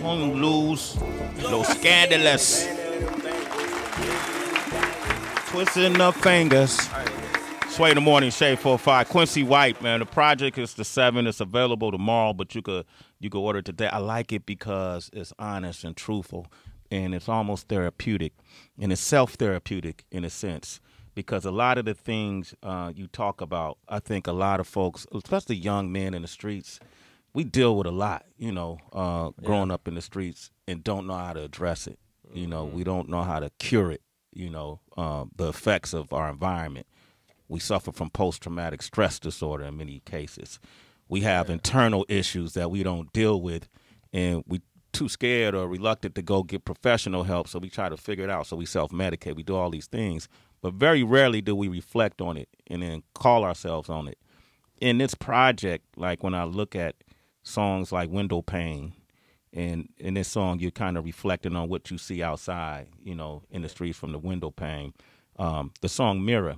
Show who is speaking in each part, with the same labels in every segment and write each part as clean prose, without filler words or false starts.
Speaker 1: Won't lose. No scandalous. Twisting the fingers. Sway in the morning, Shade 45. Quincey White, man. The project is the 7th. It's available tomorrow, but you could order it today. I like it because it's honest and truthful, and it's almost therapeutic, and it's self-therapeutic in a sense. Because a lot of the things you talk about, I think a lot of folks, especially young men in the streets, we deal with a lot, growing up in the streets and don't know how to address it. We don't know how to cure it, the effects of our environment. We suffer from post-traumatic stress disorder in many cases. We have internal issues that we don't deal with, and we too scared or reluctant to go get professional help, so we try to figure it out. So we self-medicate. We do all these things. But very rarely do we reflect on it and then call ourselves on it. In this project, like when I look at songs like Window Pane, and in this song you're kind of reflecting on what you see outside, in the streets from the window pane. The song Mirror,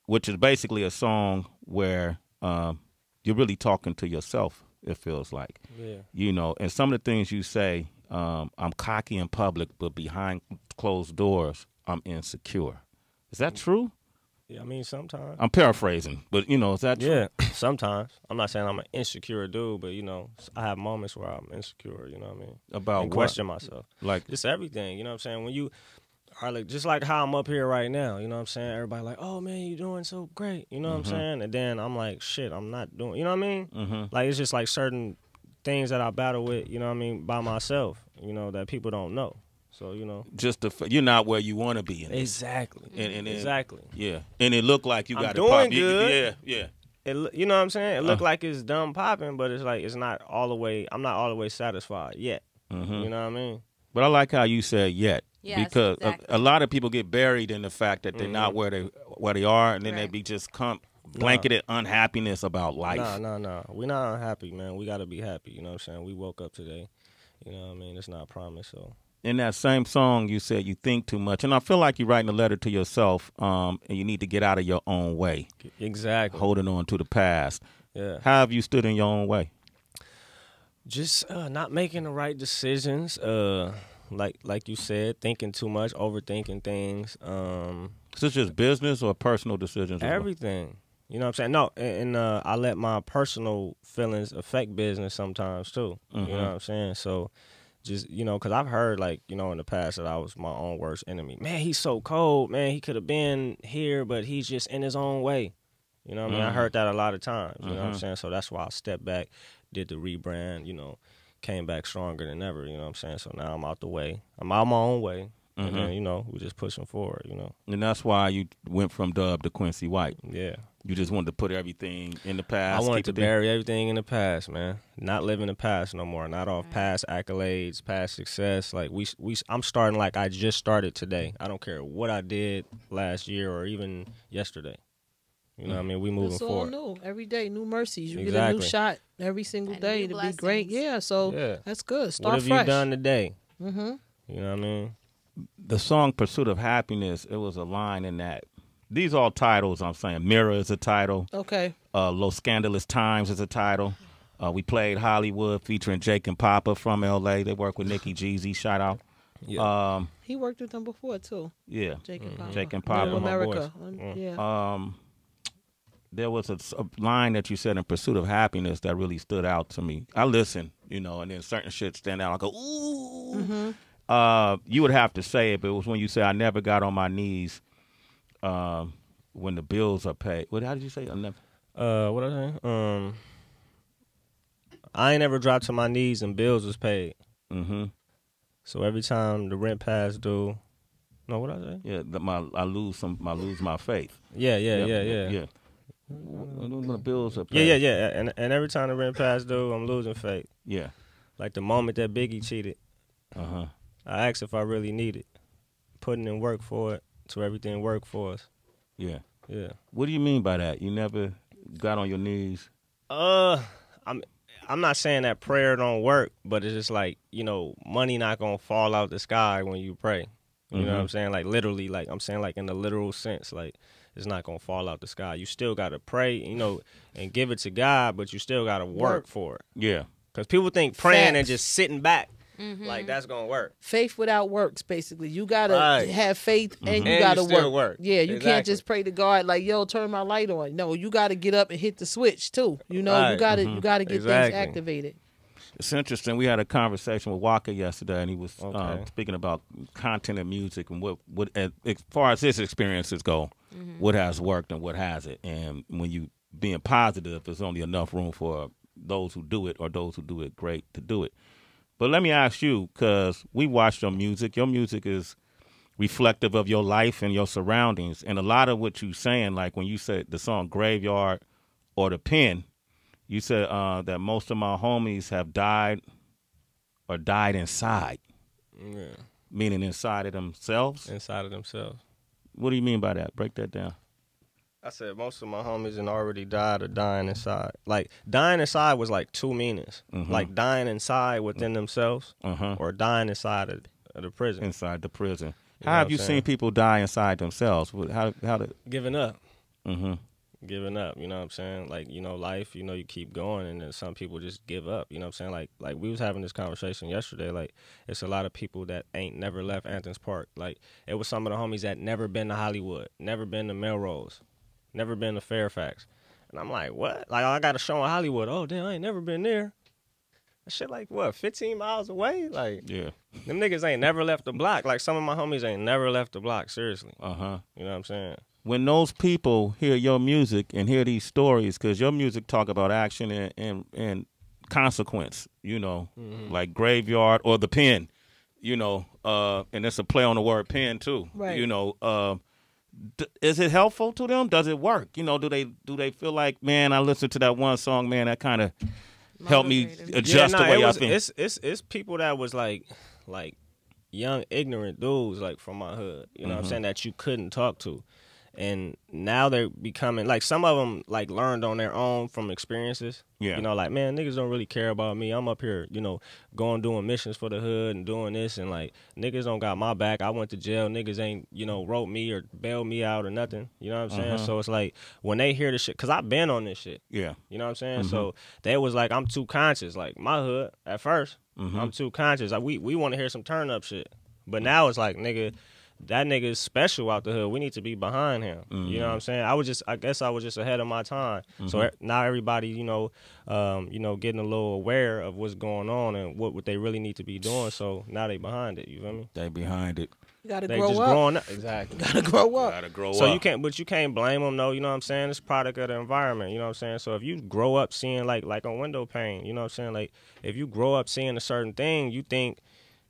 Speaker 1: which is basically a song where you're really talking to yourself, it feels like. Yeah. And some of the things you say, I'm cocky in public, but behind closed doors, I'm insecure. Is that true?
Speaker 2: Yeah, I mean, sometimes.
Speaker 1: I'm paraphrasing, but, is that true?
Speaker 2: Yeah, sometimes. I'm not saying I'm an insecure dude, but, I have moments where I'm insecure, you know what I mean?
Speaker 1: About
Speaker 2: and
Speaker 1: what?
Speaker 2: Question myself.
Speaker 1: Like?
Speaker 2: Just everything, you know what I'm saying? When you are like, just like how I'm up here right now, you know what I'm saying? Everybody like, oh, man, you're doing so great, you know what I'm saying? And then I'm like, shit, I'm not doing, you know what I mean? Like, it's just like certain things that I battle with, you know what I mean, by myself, that people don't know. So,
Speaker 1: just you're not where you want to be in this.
Speaker 2: Exactly.
Speaker 1: And
Speaker 2: exactly.
Speaker 1: Yeah. And it looked like you got
Speaker 2: doing
Speaker 1: it pop.
Speaker 2: good.
Speaker 1: Yeah.
Speaker 2: You know what I'm saying? It looked like it's done popping, but it's like it's not all the way. I'm not all the way satisfied yet. You know what I mean?
Speaker 1: But I like how you said yet.
Speaker 3: Yes,
Speaker 1: because
Speaker 3: exactly.
Speaker 1: a lot of people get buried in the fact that they're not where they are, and then they be just blanketed unhappiness about life.
Speaker 2: No. We're not unhappy, man. We got to be happy. You know what I'm saying? We woke up today. You know what I mean? It's not a promise, so.
Speaker 1: In that same song, you said you think too much. And I feel like you're writing a letter to yourself, and you need to get out of your own way.
Speaker 2: Exactly.
Speaker 1: Holding on to the past.
Speaker 2: Yeah.
Speaker 1: How have you stood in your own way?
Speaker 2: Just not making the right decisions. Like you said, thinking too much, overthinking things.
Speaker 1: Is this just business or personal decisions?
Speaker 2: Everything. You know what I'm saying? No, and I let my personal feelings affect business sometimes, too. You know what I'm saying? So... just, because I've heard, in the past that I was my own worst enemy. Man, he's so cold. Man, he could have been here, but he's just in his own way. You know what I mean? I heard that a lot of times. You know what I'm saying? So that's why I stepped back, did the rebrand, came back stronger than ever. You know what I'm saying? So now I'm out the way. I'm out my own way. And then, we're just pushing forward,
Speaker 1: And that's why you went from Dub to Quincey White.
Speaker 2: Yeah.
Speaker 1: You just wanted to put everything in the past.
Speaker 2: I wanted to bury everything in the past, man. Not live in the past no more. Not off past accolades, past success. Like I'm starting like I just started today. I don't care what I did last year or even yesterday. You know what I mean? We moving forward.
Speaker 4: It's all new. Every day, new mercies. You get a
Speaker 2: Exactly.
Speaker 4: new shot every single day to be great. Yeah, so that's good. Start
Speaker 2: what have
Speaker 4: fresh.
Speaker 2: you done today? You know what I mean?
Speaker 1: The song Pursuit of Happiness, it was a line in that. These are all titles, I'm saying. Mirror is a title.
Speaker 4: Okay.
Speaker 1: Los Scandalous Times is a title. We played Hollywood featuring Jake and Papa from L.A. They work with Nikki Jeezy. Shout out.
Speaker 2: Yeah.
Speaker 4: He worked with them before, too.
Speaker 1: Yeah.
Speaker 4: Jake and Papa.
Speaker 1: Jake and Papa.
Speaker 4: Middle America.
Speaker 1: Yeah. There was a line that you said in Pursuit of Happiness that really stood out to me. I listen, and then certain shit stand out. I go, ooh. You would have to say it, but it was when you said, I never got on my knees when the bills are paid. How did you say? I never.
Speaker 2: What I say? I ain't ever dropped to my knees and bills was paid. So every time the rent pass due, no, what I say?
Speaker 1: Yeah, I lose my faith.
Speaker 2: Yeah.
Speaker 1: When the bills are paid.
Speaker 2: Yeah. And every time the rent pass due, I'm losing faith.
Speaker 1: Yeah.
Speaker 2: Like the moment that Biggie cheated. I asked if I really need it. Putting in work for it, so everything worked for us.
Speaker 1: Yeah.
Speaker 2: Yeah.
Speaker 1: What do you mean by that? You never got on your knees?
Speaker 2: I'm not saying that prayer don't work, but it's just like, money not gonna fall out the sky when you pray. You know what I'm saying? Like literally, like I'm saying like in the literal sense, like it's not gonna fall out the sky. You still gotta pray, and give it to God, but you still gotta work for it.
Speaker 1: Yeah.
Speaker 2: Because people think praying
Speaker 4: Facts.
Speaker 2: and just sitting back, like that's gonna work.
Speaker 4: Faith without works, basically. You gotta have faith and you gotta work. Yeah, you can't just pray to God like, yo, turn my light on. No, you gotta get up and hit the switch too. You know, you gotta get things activated.
Speaker 1: It's interesting. We had a conversation with Walker yesterday, and he was speaking about content and music and what as far as his experiences go, what has worked and what hasn't. And when you being positive, there's only enough room for those who do it or those who do it great to do it. But let me ask you, because we watched your music. Your music is reflective of your life and your surroundings. And a lot of what you're saying, like when you said the song Graveyard or The Pen, you said that most of my homies have died or died inside.
Speaker 2: Yeah.
Speaker 1: Meaning inside of themselves?
Speaker 2: Inside of themselves.
Speaker 1: What do you mean by that? Break that down.
Speaker 2: I said most of my homies had already died or dying inside. Like, dying inside was like two meanings. Like dying inside within themselves or dying inside of the prison.
Speaker 1: Inside the prison. How have you seen people die inside themselves? How
Speaker 2: Giving up. Giving up, you know what I'm saying? Like, you know, life, you know, you keep going and then some people just give up, you know what I'm saying? Like we was having this conversation yesterday, like it's a lot of people that ain't never left Anthony's Park. Like it was some of the homies that never been to Hollywood, never been to Melrose, never been to Fairfax. And I'm like, what? Like I got a show in Hollywood. Oh, damn, I ain't never been there. That shit like, what, 15 miles away? Like,
Speaker 1: yeah.
Speaker 2: Them niggas ain't never left the block. Like some of my homies ain't never left the block, seriously. You know what I'm saying?
Speaker 1: When those people hear your music and hear these stories, because your music talk about action and consequence, you know, like Graveyard or The Pen, you know, and it's a play on the word pen too, right. You know. Is it helpful to them? Does it work? You know, do they feel like, man, I listened to that one song, man, that kind of helped me adjust the way I think?
Speaker 2: It's people that was like young, ignorant dudes, like from my hood, you know what I'm saying, that you couldn't talk to. And now they're becoming, like, some of them, like, learned on their own from experiences. Yeah. You know, like, man, niggas don't really care about me. I'm up here, you know, doing missions for the hood and doing this. And, like, niggas don't got my back. I went to jail. Niggas ain't, you know, wrote me or bailed me out or nothing. You know what I'm saying? So it's like, when they hear this shit, because I've been on this shit. Yeah. You know what I'm saying? So they was like, I'm too conscious. Like, my hood, at first, I'm too conscious. Like, we want to hear some turn-up shit. But now it's like, nigga, that nigga is special out the hood. We need to be behind him. You know what I'm saying? I guess I was just ahead of my time. So now everybody, you know, getting a little aware of what's going on and what they really need to be doing. So now they behind it. You feel me?
Speaker 1: They behind it.
Speaker 4: You gotta grow up. Growing up.
Speaker 2: Exactly.
Speaker 4: Gotta grow up.
Speaker 1: Gotta grow
Speaker 2: so
Speaker 1: up.
Speaker 2: you can't blame them though. You know what I'm saying? It's a product of the environment. You know what I'm saying? So if you grow up seeing like on window pane, you know what I'm saying? Like if you grow up seeing a certain thing, you think,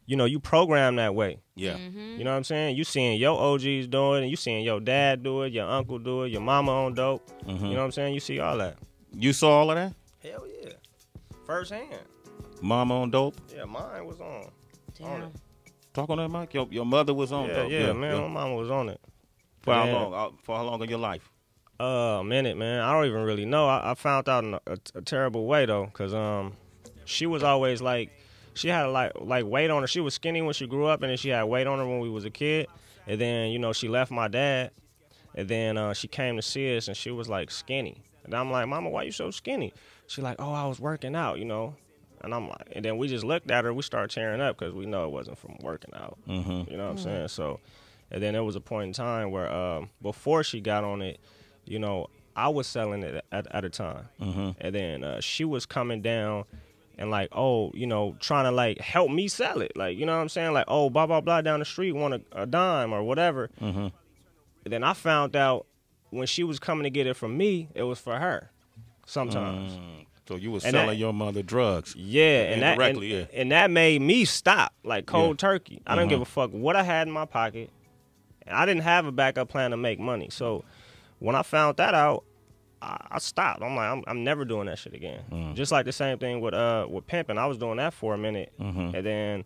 Speaker 2: you know, you program that way. Yeah. You know what I'm saying? You seeing your OGs do it, and you seeing your dad do it, your uncle do it, your mama on dope. You know what I'm saying? You see all that.
Speaker 1: You saw all of that?
Speaker 2: Hell yeah. Firsthand.
Speaker 1: Mama on dope?
Speaker 2: Yeah, mine was on.
Speaker 4: Damn.
Speaker 2: On it.
Speaker 1: Talk on that, Mike. Your mother was on dope.
Speaker 2: Yeah, man. My mama was on it.
Speaker 1: For how long? For how long in your life?
Speaker 2: A minute, man. I don't even really know. I found out in a terrible way, though, because she was always like, she had like weight on her. She was skinny when she grew up, and then she had weight on her when we was a kid. And then, you know, she left my dad, and then she came to see us, and she was like skinny. And I'm like, Mama, why you so skinny? She like, oh, I was working out, you know. And I'm like, and then we just looked at her. We started tearing up because we know it wasn't from working out. You know what I'm saying? So, and then there was a point in time where before she got on it, you know, I was selling it at a time, and then she was coming down. And like, oh, you know, trying to like help me sell it. Like, you know what I'm saying? Like, oh, blah, blah, blah, down the street want a dime or whatever. And then I found out when she was coming to get it from me, it was for her sometimes.
Speaker 1: So you were selling your mother drugs.
Speaker 2: Yeah. And that made me stop, like cold turkey. I didn't give a fuck what I had in my pocket. And I didn't have a backup plan to make money. So when I found that out, I stopped. I'm like, I'm never doing that shit again. Just like the same thing with pimping. I was doing that for a minute, and then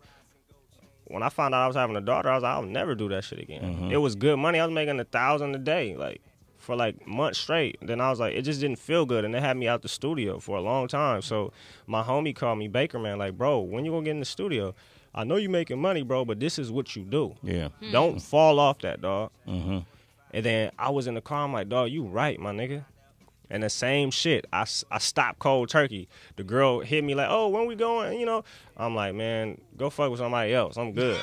Speaker 2: when I found out I was having a daughter, I was like, I'll never do that shit again. It was good money. I was making $1,000 a day, like for like months straight. Then I was like, it just didn't feel good, and they had me out the studio for a long time. So my homie called me, Baker man, like, bro, when you gonna get in the studio? I know you making money, bro, but this is what you do. Yeah, don't fall off that, dog. And then I was in the car. I'm like, dog, you right, my nigga. And the same shit, I stopped cold turkey. The girl hit me like, oh, when we going? You know, I'm like, man, go fuck with somebody else. I'm good.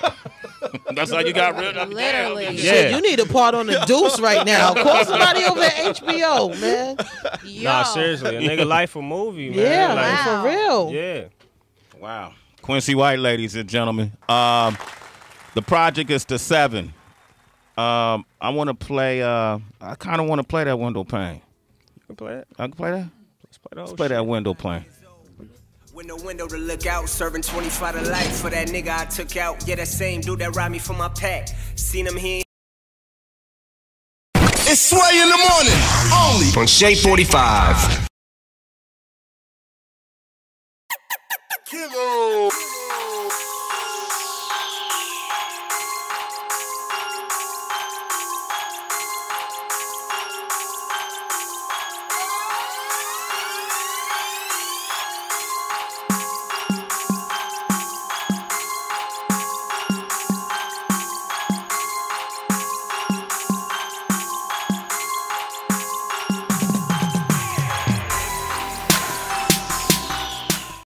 Speaker 1: That's how you got rid of it?
Speaker 4: Literally. Yeah. Shit, you need a part on the Deuce right now. Call somebody over at HBO, man.
Speaker 2: Nah, seriously. A nigga life a movie, man.
Speaker 4: Yeah,
Speaker 2: like,
Speaker 4: for real.
Speaker 2: Yeah.
Speaker 1: Wow. Quincey White, ladies and gentlemen. The project is the 7. I want to play, I kind of want to play that window pane.
Speaker 2: You can play it.
Speaker 1: I can play that?
Speaker 2: Let's
Speaker 1: play that window pane.
Speaker 3: Window to look out, serving 25 to life for that nigga I took out. Yeah, that same dude that robbed me for my pack. Seen him here.
Speaker 5: It's Sway in the morning, only on Shea 45. Kilo.